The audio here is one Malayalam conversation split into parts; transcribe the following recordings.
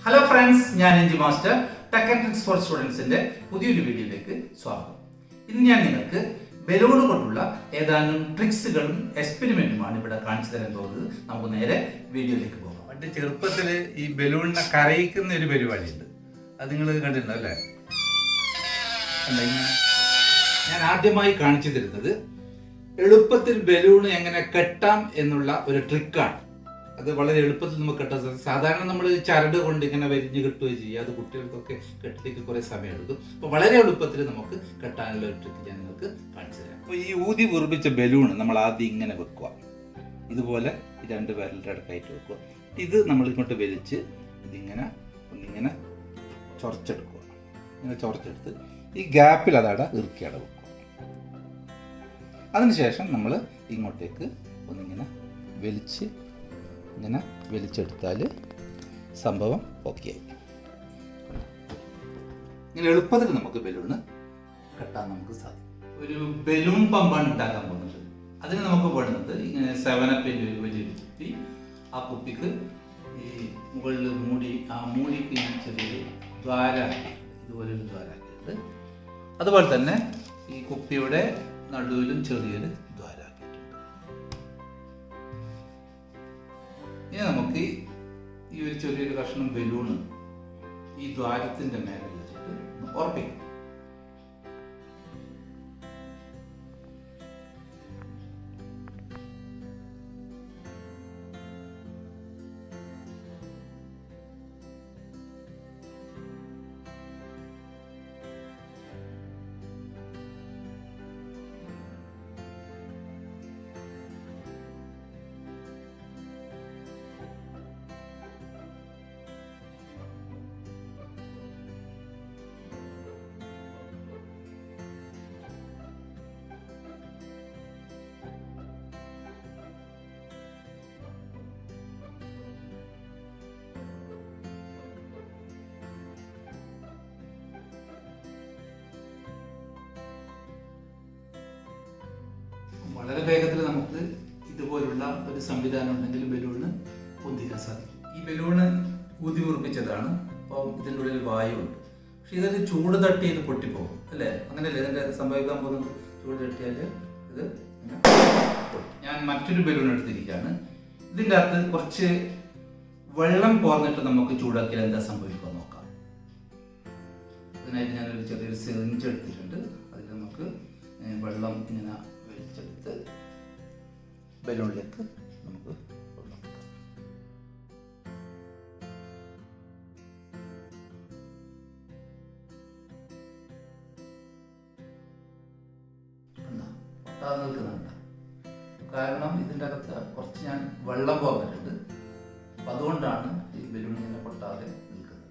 ഹലോ ഫ്രണ്ട്സ്, ഞാൻ NG master tech and tricks for സ്റ്റുഡൻസിന്റെ പുതിയൊരു വീഡിയോയിലേക്ക് സ്വാഗതം. ഇന്ന് ഞാൻ നിങ്ങൾക്ക് ബലൂൺ കൊണ്ടുള്ള ഏതാനും ട്രിക്സുകളും എക്സ്പെരിമെന്റുമാണ് ഇവിടെ കാണിച്ചു തരാൻ പോകുന്നത്. നമുക്ക് നേരെ വീഡിയോയിലേക്ക് പോകാം. പണ്ട് ചെറുപ്പത്തിൽ ഈ ബലൂണിനെ കരയിക്കുന്ന ഒരു പരിപാടിയുണ്ട്. അത് നിങ്ങൾ കണ്ടിട്ടുണ്ടോ അല്ലേ? ഞാൻ ആദ്യമായി കാണിച്ചു തരുന്നത് എളുപ്പത്തിൽ ബലൂൺ എങ്ങനെ കെട്ടാം എന്നുള്ള ഒരു ട്രിക്കാണ്. അത് വളരെ എളുപ്പത്തിൽ നമുക്ക് കെട്ടാൻ സാധിക്കും. സാധാരണ നമ്മൾ ചരട് കൊണ്ട് ഇങ്ങനെ വരിഞ്ഞ് കെട്ടുകയോ ചെയ്യുക. അത് കുട്ടികൾക്കൊക്കെ കെട്ടിലേക്ക് കുറേ സമയം എടുക്കും. അപ്പോൾ വളരെ എളുപ്പത്തിൽ നമുക്ക് കെട്ടാനുള്ള ഒരു ട്രിക്ക് ഞാൻ നിങ്ങൾക്ക് കാണിച്ചു തരാം. അപ്പോൾ ഈ ഊതി വീർപ്പിച്ച ബലൂൺ നമ്മൾ ആദ്യം ഇങ്ങനെ വെക്കുക. ഇതുപോലെ രണ്ട് വിരലിൻ്റെ അടുക്കായിട്ട് വെക്കുക. ഇത് നമ്മൾ ഇങ്ങോട്ട് വലിച്ച് ഒന്നിങ്ങനെ ചൊറച്ചെടുക്കുക. ഇങ്ങനെ ചൊറച്ചെടുത്ത് ഈ ഗ്യാപ്പിൽ അതവിടെ ഇറുക്കിയട വെക്കുക. അതിനുശേഷം നമ്മൾ ഇങ്ങോട്ടേക്ക് ഒന്നിങ്ങനെ വലിച്ചെടുത്താൽ സംഭവം ഓക്കെ ആയി. ഇങ്ങനെ എളുപ്പത്തിൽ നമുക്ക് ബലൂണ് കെട്ടാൻ നമുക്ക് സാധിക്കും. ഒരു ബലൂൺ പമ്പാണ് ഉണ്ടാക്കാൻ പോകുന്നത്. അതിന് നമുക്ക് വേണ്ടത് ഇങ്ങനെ 7-അപ്പിൻ്റെ ഒരു വലിയ കുപ്പി. ആ കുപ്പിക്ക് ഈ മുകളിൽ മൂടിക്ക് ഞാൻ ചെറിയൊരു ഇതുപോലൊരു ദ്വാരാക്കിയിട്ടുണ്ട്. അതുപോലെ തന്നെ ഈ കുപ്പിയുടെ നടുവിലും ചെറിയൊരു ദ്വാരാക്കിയിട്ടുണ്ട്. ഇനി നമുക്ക് ഈ ഒരു ചെറിയൊരു കഷ്ണം ബലൂണ് ഈ ദ്വാരത്തിന്റെ മേലെ വെച്ചിട്ട് ഉറപ്പിക്കും. വളരെ വേഗത്തിൽ നമുക്ക് ഇതുപോലുള്ള ഒരു സംവിധാനം ഉണ്ടെങ്കിൽ ബലൂണ് പൊന്തിക്കാൻ സാധിക്കും. ഈ ബലൂണ് ഊതി ഉറപ്പിച്ചതാണ്. അപ്പോൾ ഇതിൻ്റെ ഉള്ളിൽ വായുണ്ട്. പക്ഷെ ഇതൊരു ചൂട് തട്ടി ഇത് പൊട്ടിപ്പോകും അല്ലേ? അങ്ങനെയല്ലേ ഇതിൻ്റെ സംഭവിക്കാൻ പോകുന്നത്? ചൂട് തട്ടിയാൽ ഇത് പൊട്ടി. ഞാൻ മറ്റൊരു ബലൂൺ എടുത്തിരിക്കുകയാണ്. ഇതിൻ്റെ അകത്ത് കുറച്ച് വെള്ളം പോർന്നിട്ട് നമുക്ക് ചൂടാക്കിയാൽ എന്താ സംഭവിക്കുക നോക്കാം. ഇതിനായിട്ട് ഞാനൊരു ചെറിയൊരു സിറിഞ്ച് എടുത്തിട്ടുണ്ട്. അതിൽ നമുക്ക് വെള്ളം ഇങ്ങനെ വലിച്ചെടുത്ത് ബലൂണിലേക്ക് നമുക്ക് നിൽക്കുന്നുണ്ട്. കാരണം ഇതിൻ്റെ അകത്ത് കുറച്ച് ഞാൻ വെള്ളം പോകാറുണ്ട്. അപ്പം അതുകൊണ്ടാണ് ഈ ബലൂൺ ഇങ്ങനെ പൊട്ടാതെ നിൽക്കുന്നത്.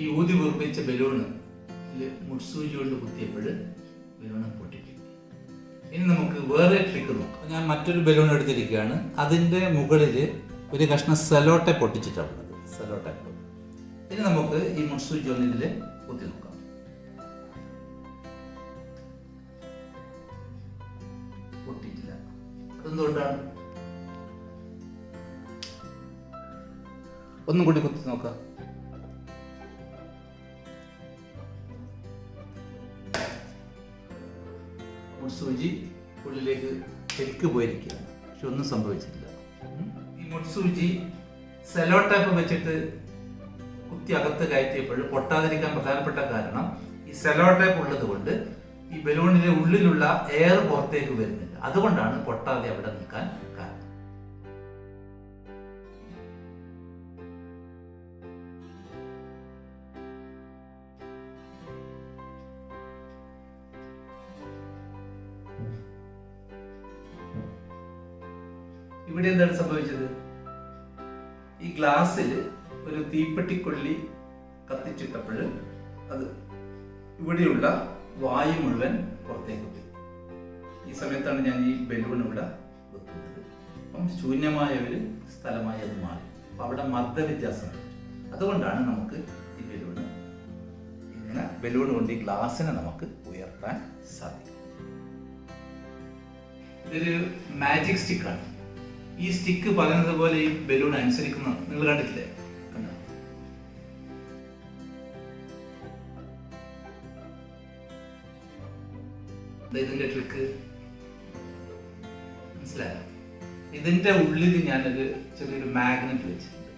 ഈ ഊതി വീർപ്പിച്ച ബലൂണ് മുട്സൂചി കൊണ്ട് കുത്തിയപ്പോൾ ബലൂണ് പൊട്ടിപ്പോയി. ഇനി നമുക്ക് വേറെ ട്രിക്ക് നോക്കാം. ഞാൻ മറ്റൊരു ബലൂൺ എടുത്തിരിക്കുകയാണ്. അതിൻ്റെ മുകളിൽ ഒരു കഷ്ണം സെലോ ടേപ്പ് പൊട്ടിച്ചിട്ടുള്ളത്. Sellotape. ഇനി നമുക്ക് ഈ മുട്സൂചി ഒന്ന് ഇതിൽ കുത്തി നോക്കാം. പൊട്ടിയിട്ടില്ല. അതെന്തുകൊണ്ടാണ്? ഒന്നും കൂടി കുത്തി നോക്കാം. മുട്സൂചി ഉള്ളിലേക്ക് ശരിക്ക് പോയിരിക്കുകയാണ്. പക്ഷെ ഒന്നും സംഭവിച്ചിട്ടില്ല. ഈ മുട്സൂചി സെലോ ടേപ്പ് വെച്ചിട്ട് കുത്തി അകത്ത് കയറ്റിയപ്പോൾ പൊട്ടാതിരിക്കാൻ പ്രധാനപ്പെട്ട കാരണം ഈ സെലോ ടേപ്പ് ഉള്ളത് കൊണ്ട് ഈ ബലൂണിന്റെ ഉള്ളിലുള്ള എയർ പുറത്തേക്ക് വരുന്നില്ല. അതുകൊണ്ടാണ് പൊട്ടാതെ അവിടെ നിൽക്കാൻ കാരണം. ഇവിടെ എന്താണ് സംഭവിച്ചത്? ഈ ഗ്ലാസ്സിൽ ഒരു തീപ്പെട്ടിക്കൊള്ളി കത്തിച്ചിട്ടപ്പോൾ അത് ഇവിടെയുള്ള വായു മുഴുവൻ പുറത്തേക്ക് പോയി. ഈ സമയത്താണ് ഞാൻ ഈ ബലൂൺ ഇവിടെ വെക്കുന്നത്. അപ്പം ശൂന്യമായ ഒരു സ്ഥലമായി അത് മാറി. അപ്പം അവിടെ മർദ്ദവ്യത്യാസം. അതുകൊണ്ടാണ് നമുക്ക് ഈ ബലൂൺ കൊണ്ട് ഈ ഗ്ലാസ്സിനെ നമുക്ക് ഉയർത്താൻ സാധിക്കും. ഇതൊരു മാജിക് സ്റ്റിക്കാണ്. ഈ സ്റ്റിക്ക് പറയുന്നത് പോലെ ഈ ബലൂൺ അനുസരിക്കുന്ന നിങ്ങൾ കണ്ടിട്ടില്ലേ? കണ്ടോ? ഇതിന്റെ ട്രിക്ക് മനസ്സിലായോ? ഇതിന്റെ ഉള്ളിൽ ഞാനൊരു ചെറിയൊരു മാഗ്നറ്റ് വെച്ചിട്ടുണ്ട്.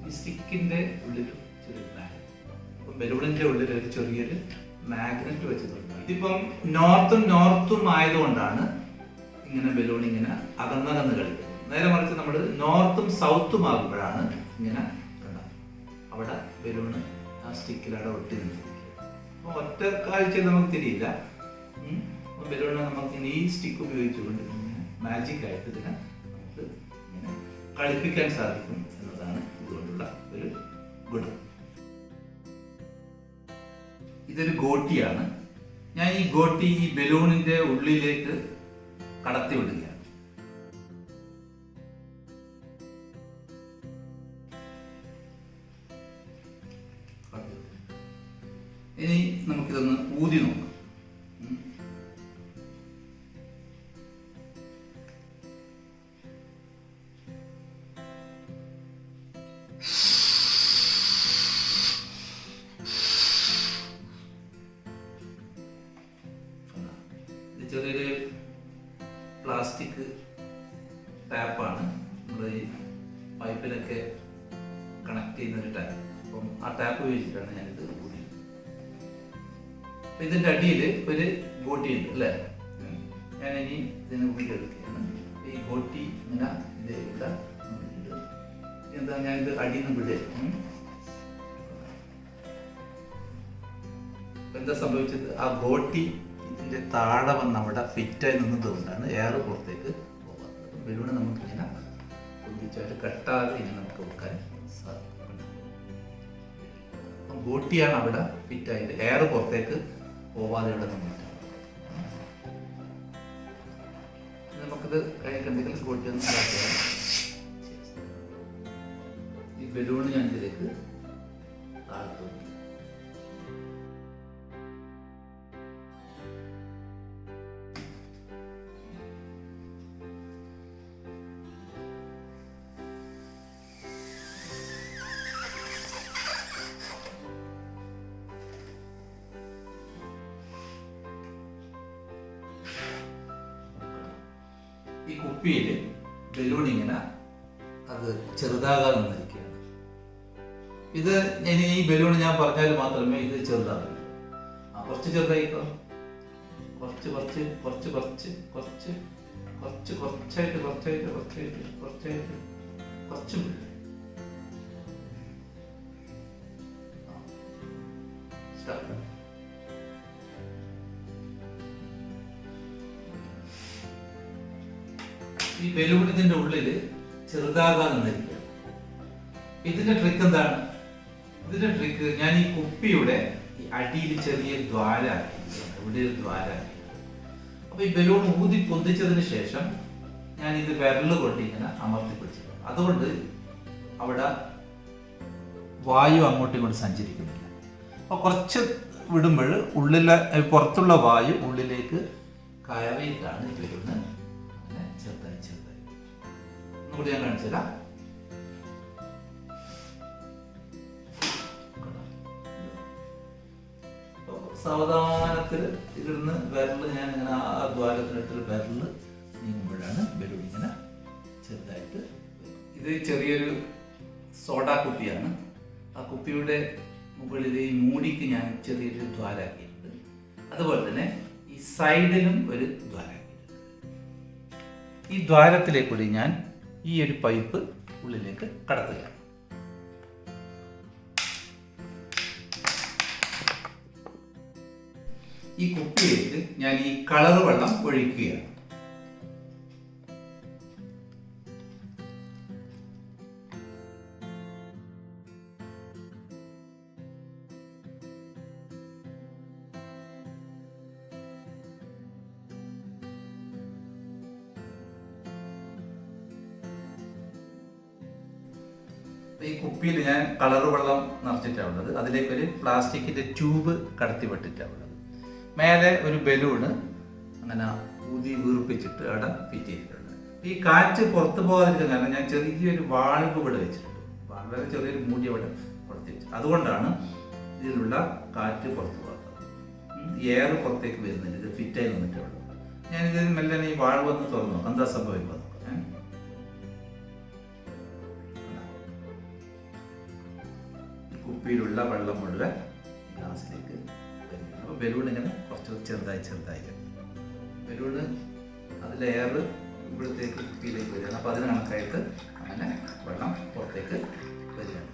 ഈ സ്റ്റിക്കിന്റെ ഉള്ളിൽ ചെറിയൊരു മാഗ്നറ്റ്, അപ്പം ബലൂണിന്റെ ഉള്ളിൽ ഒരു ചെറിയൊരു മാഗ്നറ്റ് വെച്ചിട്ടുണ്ട്. ഇതിപ്പം നോർത്തും ആയതുകൊണ്ടാണ് ഇങ്ങനെ ബലൂൺ ഇങ്ങനെ അകന്നകന്ന് കളിക്കുന്നത്. നേരെ മറിച്ച് നമ്മൾ നോർത്തും സൗത്തും ആകുമ്പോഴാണ് ഇങ്ങനെ അവിടെ ബലൂണ് ആ സ്റ്റിക്കിലവിടെ ഒട്ടി നിൽക്കുന്നത്. അപ്പോൾ ഒറ്റ കാഴ്ചയിൽ നമുക്ക് തിരിയില്ല. ബലൂണ് നമുക്ക് ഈ സ്റ്റിക്ക് ഉപയോഗിച്ചുകൊണ്ട് ഇങ്ങനെ മാജിക് ആയിട്ട് ഇതിനെ നമുക്ക് ഇങ്ങനെ കളിപ്പിക്കാൻ സാധിക്കും എന്നതാണ് ഇതുകൊണ്ടുള്ള ഒരു ഗുണം. ഇതൊരു ഗോട്ടിയാണ്. ഞാൻ ഈ ഗോട്ടി ഈ ബലൂണിന്റെ ഉള്ളിലേക്ക് കടത്തി വിടുകയാണ്. ഇനി നമുക്കിതൊന്ന് ഊതി നോക്കാം. ചെറിയൊരു പ്ലാസ്റ്റിക് ടാപ്പാണ്. നമ്മൾ ഈ പൈപ്പിലൊക്കെ കണക്ട് ചെയ്യുന്ന ഒരു ടാപ്പ്. അപ്പം ആ ടാപ്പ് ഉപയോഗിച്ചിട്ടാണ് ഞാനിത് ഊതി. അപ്പം ഇതിൻ്റെ അടിയിൽ ഒരു ഗോട്ടി ഉണ്ട് അല്ലേ? ഞാനിനി ഇതിനെ ഊതിയെടുക്കുകയാണ്. ഈ ഗോട്ടി ഇങ്ങനെ ഇത് ഇവിടെ എന്താ ഞാനിത് അടിയിൽ നിന്ന് വിടുക. എന്താ സംഭവിച്ചത്? ആ ഗോട്ടി ഇതിന്റെ താഴെ വന്ന് അവിടെ ഫിറ്റായി നിന്നത് കൊണ്ടാണ് എയർ പുറത്തേക്ക് പോകാത്തത്. ബലൂണ് നമുക്കിങ്ങനെ പൊന്തിച്ചാൽ കെട്ടാതെ ഇങ്ങനെ നമുക്ക് വെക്കാൻ സാധിക്കും. അപ്പം ഗോട്ടിയാണ് അവിടെ ഫിറ്റായിട്ട് എയർ പുറത്തേക്ക് പോവാതെ ഇവിടെ നിന്നിട്ട് നമുക്കിത് കഴിഞ്ഞിട്ടുണ്ടെങ്കിൽ ഗോട്ടി ഒന്ന് ഉണ്ടാക്കിയാൽ ഈ ബലൂണ് ഞാൻ ഇതിലേക്ക് താഴ്ത്തു. ഈ കുപ്പിയിൽ ബലൂൺ ഇങ്ങനെ അത് ചെറുതാകാതെ നിന്നിരിക്കുകയാണ്. ഇത് ഇനി ഈ ബലൂൺ ഞാൻ പറഞ്ഞാൽ മാത്രമേ ഇത് ചെറുതാകൂ. കുറച്ച് ചെറുതായിക്കോ, കുറച്ച് കുറച്ച് കുറച്ച് കുറച്ച് കുറച്ച് കുറച്ച് കുറച്ചായിട്ട് കുറച്ചായിട്ട് കുറച്ചായിട്ട് കുറച്ചായിട്ട് കുറച്ചും സ്റ്റാർട്ട്. ഈ ബലൂൺ ഇതിന്റെ ഉള്ളിൽ ചെറുതാകാതെ നിന്നിരിക്കുകയാണ്. ഇതിന്റെ ട്രിക്ക് എന്താണ്? ഇതിന്റെ ട്രിക്ക് ഞാൻ ഈ കുപ്പിയുടെ ഈ അടിയിൽ ചെറിയ ദ്വാരാക്കി, ഇവിടെ ഒരു ദ്വാരാക്കി. അപ്പൊ ഈ ബലൂൺ ഊതി പൊന്തിച്ചതിന് ശേഷം ഞാൻ ഇത് വിരല് കൊണ്ട് ഇങ്ങനെ അമർത്തി പിടിച്ചിട്ടുണ്ട്. അതുകൊണ്ട് അവിടെ വായു അങ്ങോട്ടും ഇങ്ങോട്ടും സഞ്ചരിക്കുന്നില്ല. അപ്പൊ കുറച്ച് വിടുമ്പോൾ ഉള്ളിലെ പുറത്തുള്ള വായു ഉള്ളിലേക്ക് കയറിയിട്ടാണ് ഈ ബലൂണ് ചെറുതായി ചെറുതായി. ഒന്നുകൂടി ഞാൻ കാണിച്ചുതരാം. സാവധാനത്തിൽ ഇതിരുന്ന് വിരല് ഞാൻ ഇങ്ങനെ ആ ദ്വാരത്തിനടുത്ത് വിരല് നീങ്ങുമ്പോഴാണ് ബലൂൺ ഇങ്ങനെ ചെറുതായിട്ട്. ഇത് ചെറിയൊരു സോഡാ കുപ്പിയാണ്. ആ കുപ്പിയുടെ മുകളിൽ ഈ മൂടിക്ക് ഞാൻ ചെറിയൊരു ദ്വാരാക്കിയിട്ടുണ്ട്. അതുപോലെ തന്നെ ഈ സൈഡിലും ഒരു ദ്വാരാക്കിയിട്ടുണ്ട്. ഈ ദ്വാരത്തിലേക്കൂടി ഞാൻ ഈ ഒരു പൈപ്പ് ഉള്ളിലേക്ക് കടത്തുകയാണ്. ഈ കുപ്പിയിലേക്ക് ഞാൻ ഈ കളർ വെള്ളം ഒഴിക്കുകയാണ്. ഈ കുപ്പിയിൽ ഞാൻ കളർ വെള്ളം നിറച്ചിട്ടാണ് ഉള്ളത്. അതിലേക്കൊരു പ്ലാസ്റ്റിക്കിന്റെ ട്യൂബ് കടത്തി വിട്ടിട്ടാണ് ഉള്ളത്. മേലെ ഒരു ബലൂണ് അങ്ങനെ ഊതി വീർപ്പിച്ചിട്ട് അവിടെ ഫിറ്റ് ചെയ്തിട്ടുണ്ട്. ഈ കാറ്റ് പുറത്ത് പോകാതിരിക്കാൻ കാരണം ഞാൻ ചെറിയൊരു വാൾവ് ഇവിടെ വെച്ചിട്ടുണ്ട്. വളരെ ചെറിയൊരു മൂടി അവിടെ പുറത്ത് വെച്ചു. അതുകൊണ്ടാണ് ഇതിലുള്ള കാറ്റ് പുറത്ത് പോകാത്തത്. എയർ പുറത്തേക്ക് വരുന്നില്ല, ഇത് ഫിറ്റായി നിന്നിട്ടേ ഉള്ളൂ. ഞാനിതിൽ മെല്ലെ ഈ വാൾവ് വന്ന് തുറന്നു, എന്താ സംഭവിക്കുക? കുപ്പിയിലുള്ള വെള്ളം മുഴുവൻ ഗ്ലാസ്സിലേക്ക് വരും. അപ്പോൾ ബലൂൺ ഇങ്ങനെ കുറച്ച് ചെറുതായി ബലൂണ് അതിൽ എയർ ഇവിടത്തേക്ക് കുപ്പിയിലേക്ക് വരികയാണ്. അപ്പോൾ അതിന് കണക്കായിട്ട് അങ്ങനെ വെള്ളം പുറത്തേക്ക് വരികയാണ്.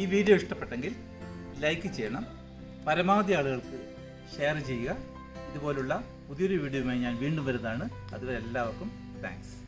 ഈ വീഡിയോ ഇഷ്ടപ്പെട്ടെങ്കിൽ ലൈക്ക് ചെയ്യണം, പരമാവധി ആളുകൾക്ക് ഷെയർ ചെയ്യുക. ഇതുപോലുള്ള പുതിയൊരു വീഡിയോയുമായി ഞാൻ വീണ്ടും വരുന്നതാണ്. അതുവരെ എല്ലാവർക്കും താങ്ക്സ്.